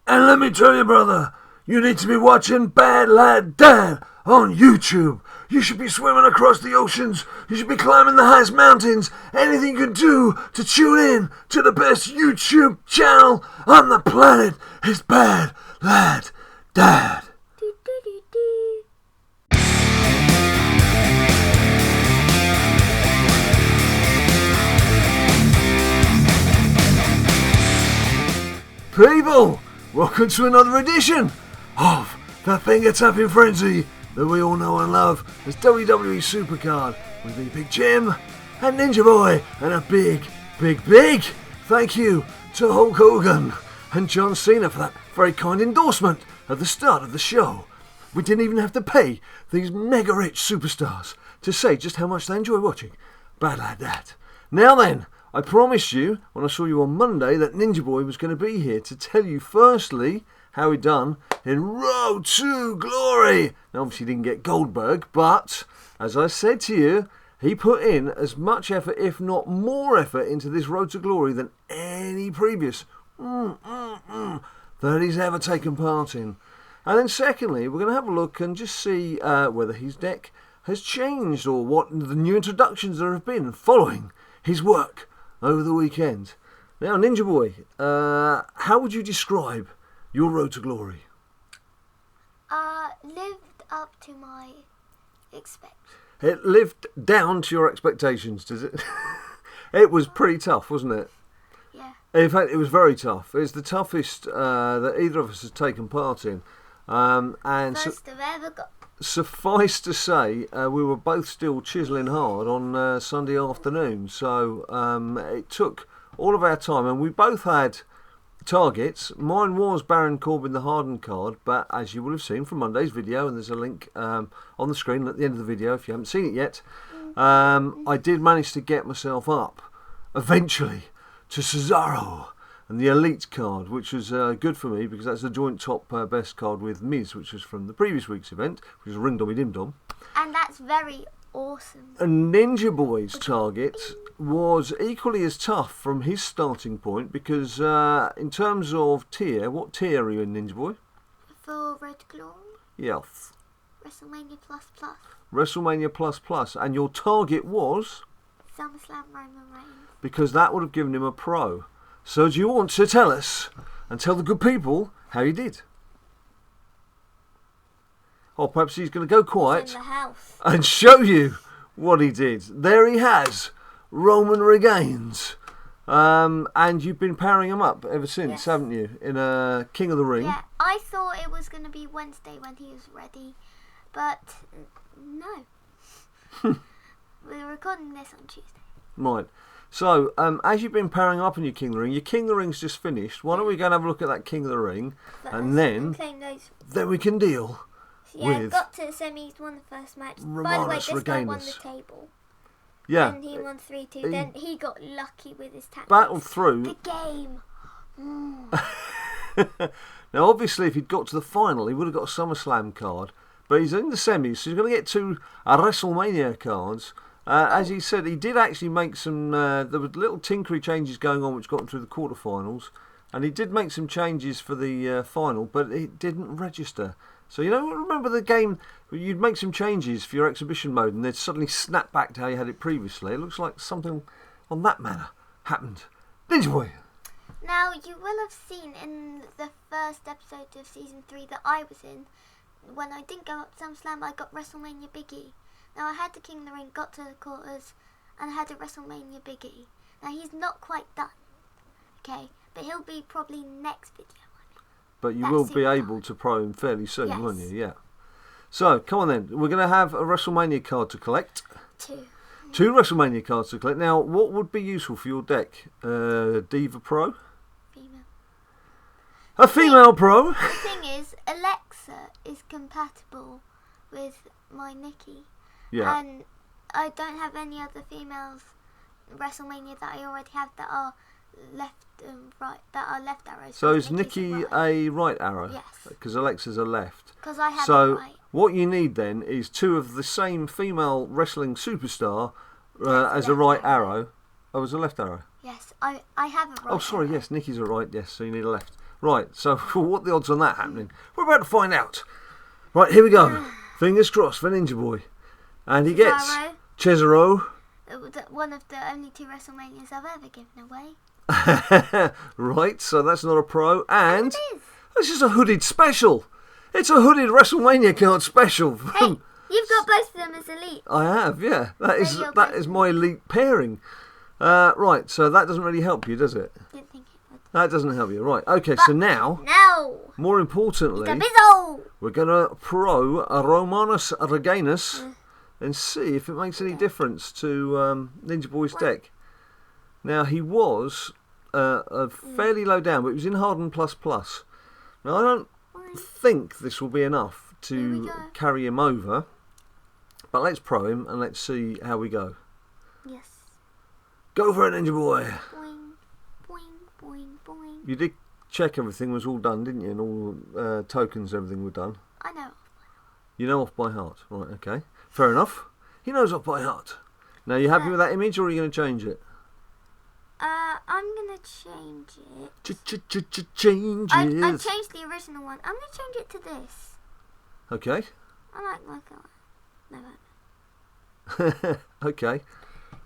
And let me tell you, brother, you need to be watching BadLadDad on YouTube. You should be swimming across the oceans. You should be climbing the highest mountains. Anything you can do to tune in to the best YouTube channel on the planet is BadLadDad. People, welcome to another edition of the finger-tapping frenzy that we all know and love as WWE Supercard with me, Big Jim and Ninja Boy, and a big thank you to Hulk Hogan and John Cena for that very kind endorsement at the start of the show. We didn't even have to pay these mega-rich superstars to say just how much they enjoy watching BadLadDad. Now then, I promised you, when I saw you on Monday, that Ninja Boy was going to be here to tell you, firstly, how he done in Road to Glory. Now, obviously, he didn't get Goldberg, but, as I said to you, he put in as much effort, if not more effort, into this Road to Glory than any previous that he's ever taken part in. And then, secondly, we're going to have a look and just see whether his deck has changed or what the new introductions there have been following his work over the weekend. Now, Ninja Boy, how would you describe your Road to Glory? Lived up to my expectations. It lived down to your expectations, does it? It was pretty tough, wasn't it? Yeah. In fact, it was very tough. It's the toughest that either of us has taken part in. And First I've ever got. Suffice to say, we were both still chiselling hard on Sunday afternoon, so it took all of our time, and we both had targets. Mine was Baron Corbin, the hardened card, but as you will have seen from Monday's video, and there's a link on the screen at the end of the video if you haven't seen it yet, I did manage to get myself up, eventually, to Cesaro and the Elite card, which was good for me because that's the joint top best card with Miz, which was from the previous week's event, which was Ring Dommy Dim Dom. And that's very awesome. And Ninja Boy's target was equally as tough from his starting point because in terms of tier, what tier are you in, Ninja Boy? For Road to Glory? Yes. WrestleMania Plus Plus. WrestleMania Plus Plus. And your target was? SummerSlam Roman Reigns. Because that would have given him a pro. So do you want to tell us and tell the good people how you did? Or perhaps he's going to go quiet in the house and show you what he did. There he has, Roman Reigns. And you've been powering him up ever since, yes, haven't you? In King of the Ring. Yeah, I thought it was going to be Wednesday when he was ready, but no. We're recording this on Tuesday. Right. So, as you've been powering up in your King of the Ring, your King of the Ring's just finished. Why don't we go and have a look at that King of the Ring, and then we can deal yeah, with got to the semis, won the first match. By the way, this guy won the table. Yeah. And he won 3-2. Then he got lucky with his tactics. Battled through. The game. Now, obviously, if he'd got to the final, he would have got a SummerSlam card. But he's in the semis, so he's going to get two WrestleMania cards. As he said, he did actually make some, there were little tinkery changes going on which got him through the quarterfinals. And he did make some changes for the final, but it didn't register. So, you know, remember the game, you'd make some changes for your exhibition mode and they'd suddenly snap back to how you had it previously. It looks like something on that manner happened. Ninja Boy! Now, you will have seen in the first episode of Season 3 that I was in, when I didn't go up SummerSlam, I got WrestleMania Biggie. Now, I had the King of the Ring, got to the quarters, and I had a WrestleMania Biggie. Now, he's not quite done, okay? But he'll be probably next video. But you will be able to pro him fairly soon, yes, won't you? Yeah. So, come on then. We're going to have a WrestleMania card to collect. Two WrestleMania cards to collect. Now, what would be useful for your deck? Diva Pro? Female. A female pro? The thing is, Alexa is compatible with my Nikki. Yeah. And I don't have any other females WrestleMania that I already have that are left right, that are left arrows. So is Nikki a right arrow? Yes. Because Alexa's a left. Because I have so a right. What you need then is two of the same female wrestling superstar as a right arrow. Oh, as a left arrow? Yes, I have a right Oh, sorry, arrow. yes, Nikki's a right, yes, so you need a left. Right, so what are the odds on that happening? We're about to find out. Right, here we go. Fingers crossed for Ninja Boy. And he gets Cesaro. One of the only 2 WrestleManias I've ever given away. Right, so that's not a pro. And this is a hooded special. It's a hooded WrestleMania card special. Hey, you've got both of them as elite. I have, yeah. That is my elite pairing. Right, so that doesn't really help you, does it? Didn't think it would. That doesn't help you. Right, okay, so now, more importantly, we're going to pro Romanus Reganus and see if it makes any difference to Ninja Boy's deck. Now, he was fairly low down, but he was in Harden++. Now, I don't think this will be enough to carry him over, but let's pro him and let's see how we go. Yes. Go for it, Ninja Boy. Boing, boing, boing, boing. You did check everything was all done, didn't you? And all tokens, everything were done. I know. You know off by heart. Right, okay. Fair enough. He knows off by heart. Now, you happy with that image, or are you going to change it? I'm going to change it. Change it. I changed the original one. I'm going to change it to this. Okay. I like that. No. Okay.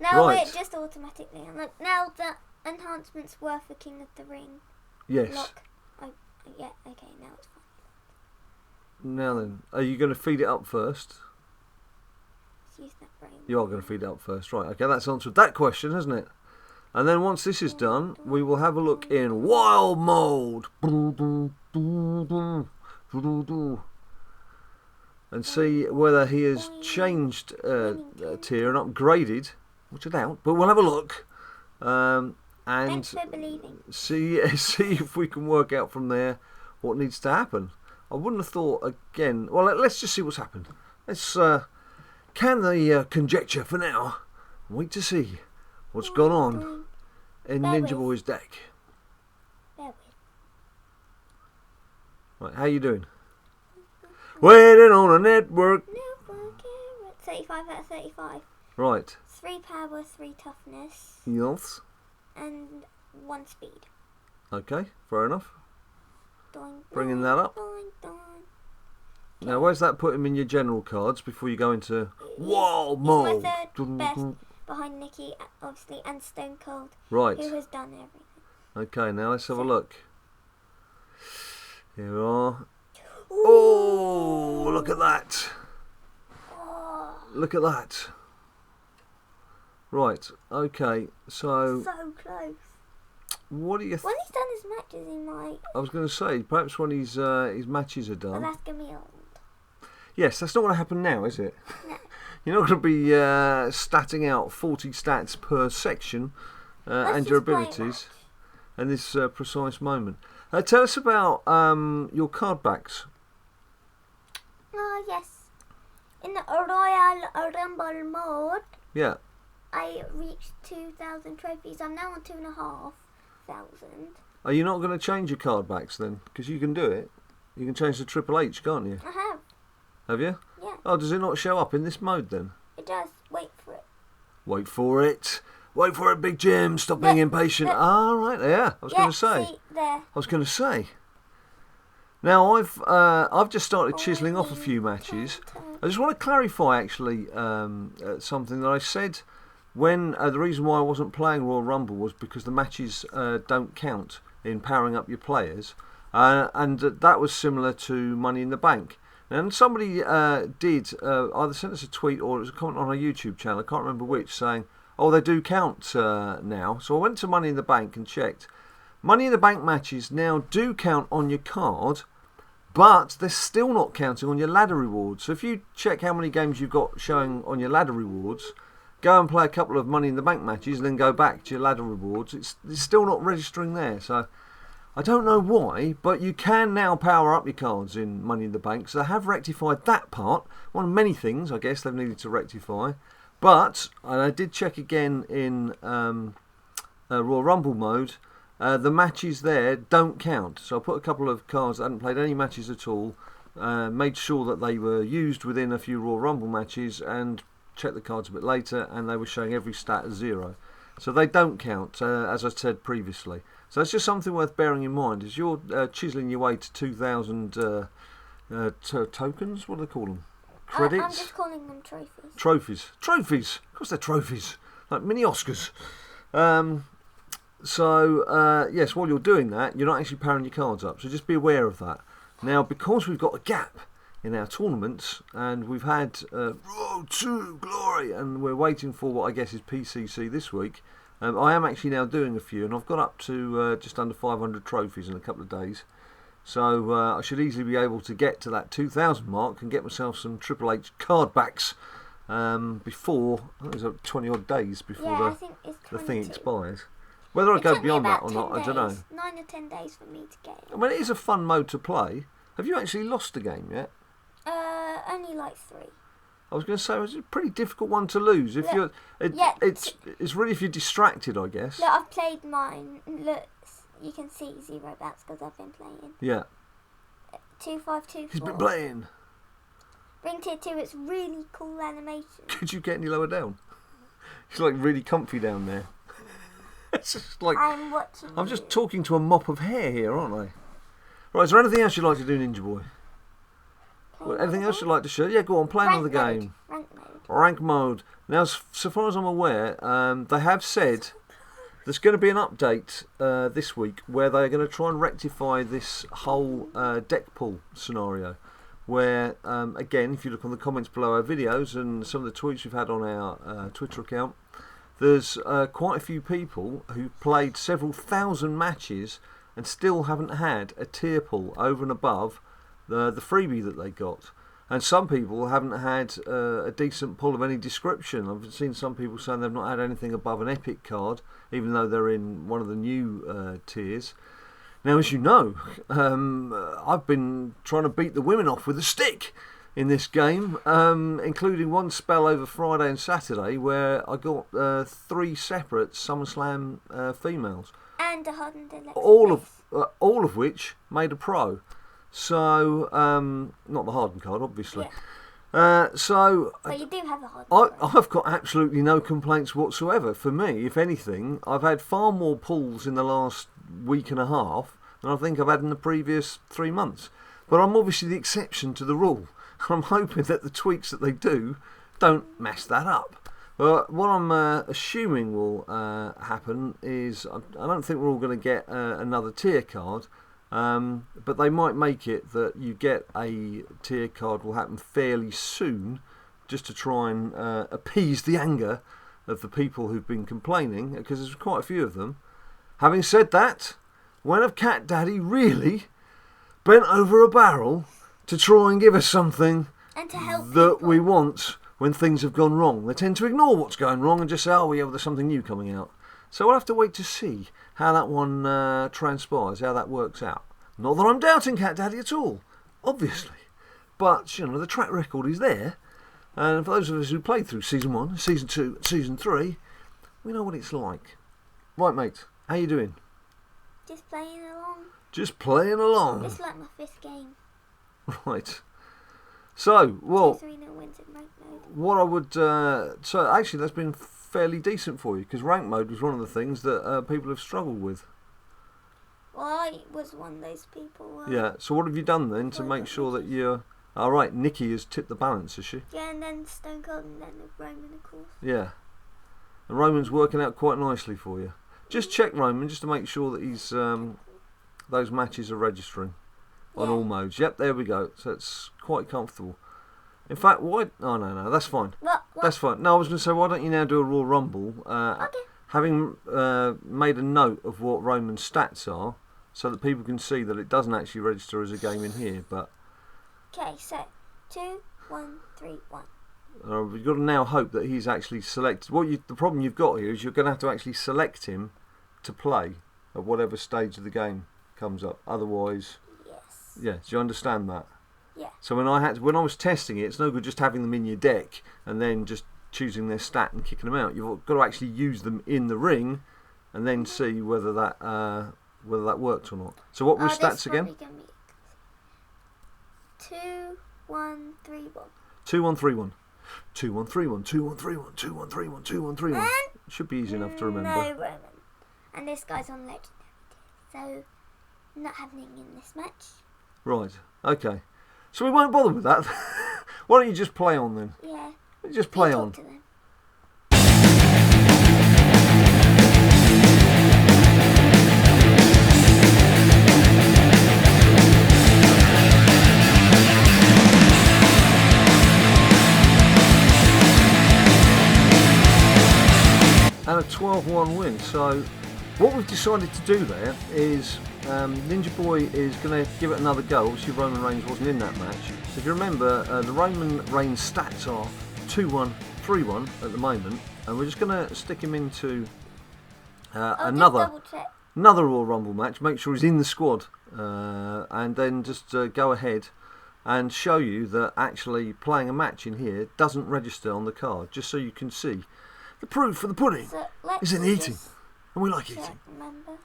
Now right. it just automatically unlocked. Now the enhancements were for King of the Ring. Yes. Lock. Yeah, okay, now it's fine. Now then, are you going to feed it up first? Let's use that brain. You are going to feed it up first. Right, okay, that's answered that question, hasn't it? And then once this is done, we will have a look in Wild Mode. And see whether he has changed tier and upgraded, which I doubt, but we'll have a look. And Thanks for believing. see if we can work out from there what needs to happen. I wouldn't have thought again. Well, let's just see what's happened. Let's can the conjecture for now. Wait to see what's gone on in Ninja Boy's deck. Right, how you doing? Waiting on a network. 35 out of 35. Right. 3 power, 3 toughness. Yes. And 1 speed. Okay, fair enough. Doing, Bringing that up. doing. Now, where's that put him in your general cards before you go into Wild Mode? He's my 3rd best behind Nikki, obviously, and Stone Cold. Right. Who has done everything. Okay, now let's have a look. Here we are. Oh, look at that. Oh, Look at that. Right, okay, so close. what do you When he's done his matches, he might. I was going to say, perhaps when his matches are But done. that's going to be old. Yes, that's not going to happen now, is it? No. You're not going to be statting out 40 stats per section and your just play a abilities match. in this precise moment. Tell us about your card backs. Yes. In the Royal Rumble mode, Yeah. I reached 2,000 trophies. I'm now on 2,500. Are you not going to change your card backs then? Because you can do it. You can change the Triple H, can't you? I have. Have you? Yeah. Oh, does it not show up in this mode then? It does. Wait for it. Wait for it. Wait for it, Big Jim. Stop being impatient. Right, yeah. I was going to say. See, there. I was going to say. Now, I've just started chiselling off a few matches. I just want to clarify, actually, something that I said when the reason why I wasn't playing Royal Rumble was because the matches don't count in powering up your players. And that was similar to Money in the Bank. And somebody did either sent us a tweet or it was a comment on our YouTube channel, I can't remember which, saying, oh, they do count now. So I went to Money in the Bank and checked. Money in the Bank matches now do count on your card, but they're still not counting on your ladder rewards. So if you check how many games you've got showing on your ladder rewards, go and play a couple of Money in the Bank matches and then go back to your ladder rewards, it's still not registering there. So I don't know why, but you can now power up your cards in Money in the Bank. So they have rectified that part. One of many things, I guess, they've needed to rectify. But, and I did check again in Royal Rumble mode, the matches there don't count. So I put a couple of cards that hadn't played any matches at all, made sure that they were used within a few Royal Rumble matches, and checked the cards a bit later, and they were showing every stat as 0. So they don't count, as I said previously. So that's just something worth bearing in mind as you're chiselling your way to 2,000 tokens. What do they call them? Credits? I'm just calling them trophies. Trophies. Of course they're trophies. Like mini Oscars. Yes, while you're doing that, you're not actually powering your cards up. So just be aware of that. Now, because we've got a gap in our tournaments, and we've had Road to Glory, and we're waiting for what I guess is PCC this week, I am actually now doing a few, and I've got up to just under 500 trophies in a couple of days. So I should easily be able to get to that 2,000 mark and get myself some Triple H card backs before, I think it's 20 odd days before the thing expires. Whether I go beyond that or not, I don't know. 9 or 10 days for me to get it. I mean, it is a fun mode to play. Have you actually lost a game yet? Only like 3. I was going to say it's a pretty difficult one to lose. If Look, it's really if you're distracted, I guess. Look, I've played mine. Look, you can see 0 bats because I've been playing. Yeah. 2524. He's been playing. Ring Tier 2, it's really cool animation. Could you get any lower down? It's like really comfy down there. It's just like I'm just talking to a mop of hair here, aren't I? Right, is there anything else you'd like to do, Ninja Boy? Anything else you'd like to show? Yeah, go on, play another game. Rank mode. Now, so far as I'm aware, they have said there's going to be an update this week where they're going to try and rectify this whole deck pull scenario. Where, again, if you look on the comments below our videos and some of the tweets we've had on our Twitter account, there's quite a few people who played several thousand matches and still haven't had a tier pull over and above the freebie that they got. And some people haven't had a decent pull of any description. I've seen some people saying they've not had anything above an epic card, even though they're in one of the new tiers. Now, as you know, I've been trying to beat the women off with a stick in this game, including one spell over Friday and Saturday where I got 3 separate SummerSlam females. And a hardened electric all of which made a pro. So, not the hardened card, obviously. Yeah. But you do have a hardened card. I've got absolutely no complaints whatsoever. For me, if anything, I've had far more pulls in the last week and a half than I think I've had in the previous 3 months. But I'm obviously the exception to the rule. I'm hoping that the tweaks that they do don't mess that up. But what I'm assuming will happen is I don't think we're all going to get another tier card, but they might make it that you get a tier card will happen fairly soon, just to try and appease the anger of the people who've been complaining, because there's quite a few of them. Having said that, when have Cat Daddy really bent over a barrel to try and give us something and to help that we want when things have gone wrong? They tend to ignore what's going wrong and just say, oh, yeah, well, there's something new coming out. So we'll have to wait to see how that one transpires, how that works out. Not that I'm doubting Cat Daddy at all, obviously. But, you know, the track record is there. And for those of us who played through Season 1, Season 2, Season 3, we know what it's like. Right, mate, how you doing? Just playing along. Just playing along. It's like my 5th game. Right. So, well, 2-3-0 wins in rank mode. what I would... so, actually, that's been fairly decent for you, because rank mode was one of the things that people have struggled with. Well, I was one of those people. Yeah, so what have you done then to make sure that you're... All right, Nikki has tipped the balance, has she? Yeah, and then Stone Cold and then Roman, of course. Yeah. And Roman's working out quite nicely for you. Just check Roman, just to make sure that he's those matches are registering on all modes. Yep, there we go. So it's quite comfortable. In fact, why... Oh, no, that's fine. What? That's fine. No, I was going to say, why don't you now do a Royal Rumble? Okay. Having made a note of what Roman's stats are, so that people can see that it doesn't actually register as a game in here, but... Okay, so 2, 1, 3, 1. We've got to now hope that he's actually selected. The problem you've got here is you're going to have to actually select him to play at whatever stage of the game comes up. Otherwise, yes. Yeah. Do you understand that? Yeah. So when I was testing it, it's no good just having them in your deck and then just choosing their stat and kicking them out. You've got to actually use them in the ring and then see whether that works or not. So what were stats again? 2, 1, 3, 1. 2, 1, 3, 1. 2, 1, 3, 1. 2, 1, 3, 1. 2, 1, 3, 1. 2, 1, 3, 1. Should be easy enough to remember. No Roman. And this guy's on legendary. So, not happening in this match. Right, okay. So we won't bother with that. Why don't you just play on then? Yeah. Just play You on. talk to them. And a 12-1 win. So what we've decided to do there is Ninja Boy is going to give it another go. Obviously Roman Reigns wasn't in that match. So if you remember, the Roman Reigns stats are 2-1, 3-1 at the moment, and we're just going to stick him into another Royal Rumble match. Make sure he's in the squad, and then just go ahead and show you that actually playing a match in here doesn't register on the card, just so you can see. The proof of the pudding is in eating, and we like eating. Remember,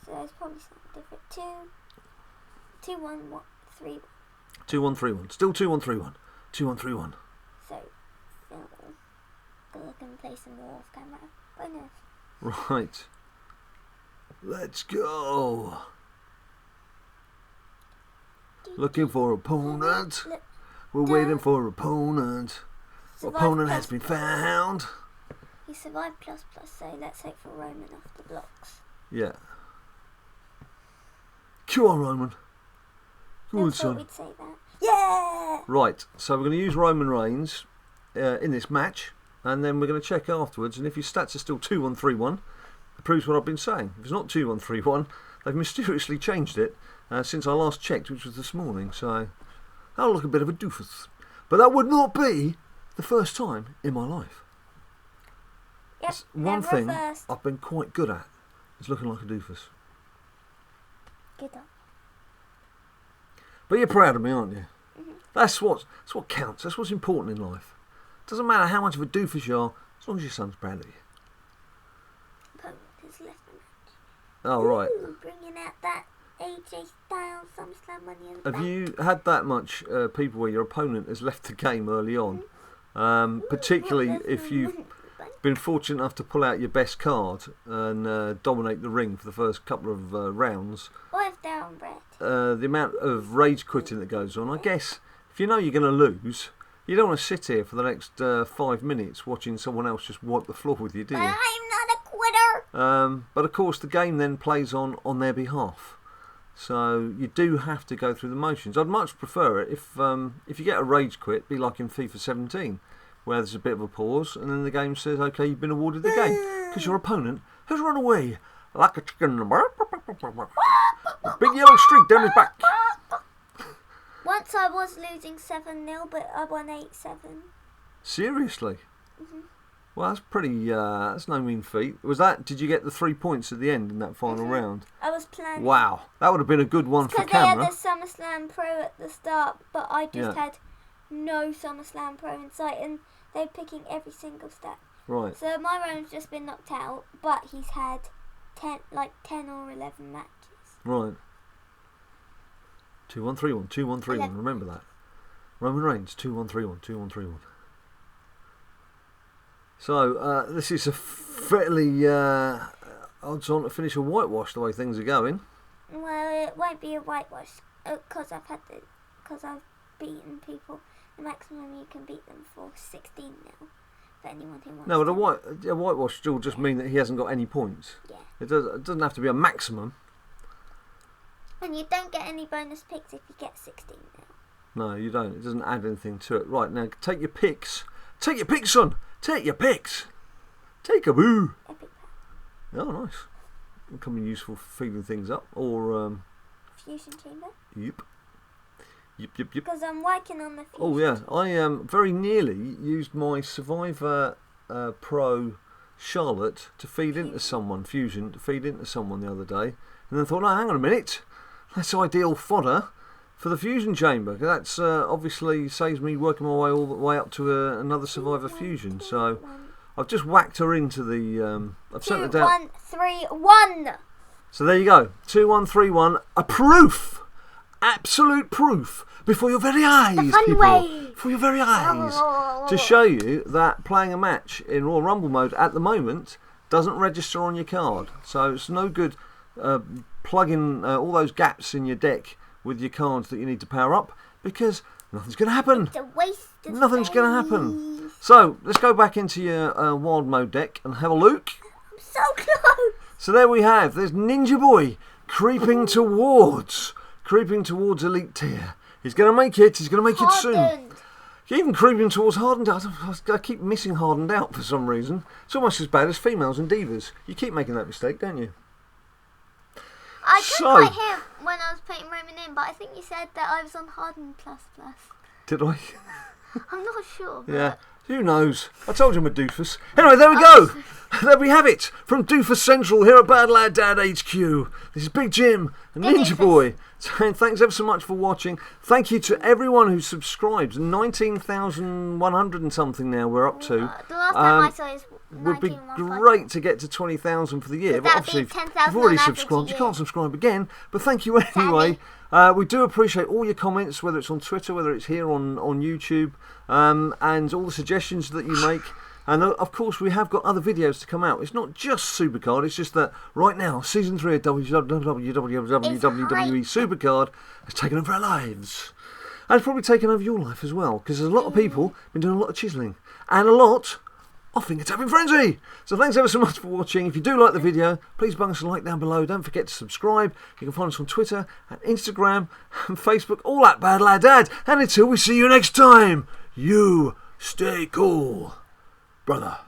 so there's probably something different. 2-1-3. 2-1-3-1. Still 2-1-3-1. 2-1-3-1. So, go look and play some more off camera. Bonus. Right. Let's go. Looking for opponent. We're waiting for opponent. Opponent has been found. He survived ++, so let's hope for Roman off the blocks. Yeah. Come on, Roman. Good son. We'd say that. Yeah! Right, so we're going to use Roman Reigns in this match, and then we're going to check afterwards, and if his stats are still 2-1-3-1, it proves what I've been saying. If it's not 2-1-3-1, they've mysteriously changed it since I last checked, which was this morning, so I'll look a bit of a doofus. But that would not be the first time in my life. Yep, That's one thing I've been quite good at, is looking like a doofus. Good on. But you're proud of me, aren't you? Mm-hmm. That's what counts. That's what's important in life. Doesn't matter how much of a doofus you are, as long as your son's proud of you. Opponent has left the match. Oh, right. Ooh, bringing out that AJ Styles SummerSlam money in the Have back. you had that much people where your opponent has left the game early on? Particularly if you've been fortunate enough to pull out your best card and dominate the ring for the first couple of rounds. Or if they're on bread. The amount of rage quitting that goes on. I guess if you know you're going to lose, you don't want to sit here for the next 5 minutes watching someone else just wipe the floor with you, do you? But I'm not a quitter. But of course the game then plays on their behalf. So you do have to go through the motions. I'd much prefer it if you get a rage quit, be like in FIFA 17, where there's a bit of a pause and then the game says, okay, you've been awarded the game because your opponent has run away like a chicken. Big yellow streak down his back. Once I was losing 7-0, but I won 8-7. Seriously? Mm-hmm. Well, that's pretty. That's no mean feat. Did you get the 3 points at the end in that final round? I was planning. Wow, that would have been a good one for camera. Because they had the SummerSlam Pro at the start, but I just had no SummerSlam Pro in sight, and they're picking every single stat. Right. So my round's just been knocked out, but he's had 10 or 11 matches. Right. 2-1-3-1, 2-1-3-1. Remember that. Roman Reigns, 2-1-3-1, 2-1-3-1. So, this is a fairly odds on to finish a whitewash the way things are going. Well, it won't be a whitewash because I've beaten people. The maximum you can beat them for 16 now. For anyone who wants. No, but a whitewash still just mean that he hasn't got any points. Yeah. It doesn't have to be a maximum. And you don't get any bonus picks if you get 16 now. No, you don't. It doesn't add anything to it. Right, now take your picks. Take your picks, son. Take your picks. Take a boo. Epic pack. Oh, nice. Becoming useful for feeding things up. Or, Fusion chamber. Yep. Because I'm working on the fusion. Oh, yeah. I very nearly used my Survivor Pro Charlotte to feed into someone, Fusion, to feed into someone the other day. And then thought, no, hang on a minute. That's ideal fodder for the Fusion Chamber. That's obviously saves me working my way all the way up to another Survivor Fusion. So I've just whacked her into the... I've sent her down. 2-1-3-1. So there you go. 2-1-3-1. A proof. Absolute proof. Before your very eyes, people. Before your very eyes. To show you that playing a match in Royal Rumble mode at the moment doesn't register on your card. So it's no good plug in all those gaps in your deck with your cards that you need to power up, because nothing's going to happen. It's a waste of Nothing's going to happen. So let's go back into your wild mode deck and have a look. I'm so close. So there we have. There's Ninja Boy creeping towards Elite Tier. He's going to make it. He's going to make it soon. Even creeping towards Hardened Out. I keep missing Hardened Out for some reason. It's almost as bad as Females and Divas. You keep making that mistake, don't you? I couldn't quite hear when I was putting Roman in, but I think you said that I was on Hardened ++. Did I? I'm not sure. Yeah. Who knows? I told you I'm a doofus. Anyway, there we go. There we have it. From Doofus Central here at BadLadDad HQ. This is Big Jim and Ninja Boy. So, thanks ever so much for watching. Thank you to everyone who subscribes. 19,100 and something now we're up to. The last time I saw it would be great to get to 20,000 for the year. But obviously, if you've already subscribed, you can't subscribe again. But thank you anyway. We do appreciate all your comments, whether it's on Twitter, whether it's here on YouTube, and all the suggestions that you make. And of course, we have got other videos to come out. It's not just Supercard, it's just that right now, Season 3 of WWE Supercard has taken over our lives. And it's probably taken over your life as well, because there's a lot of people been doing a lot of chiselling. And a lot of finger tapping frenzy. So thanks ever so much for watching. If you do like the video, please bung us a like down below. Don't forget to subscribe. You can find us on Twitter and Instagram and Facebook, all at BadLadDad. And until we see you next time, you stay cool, brother.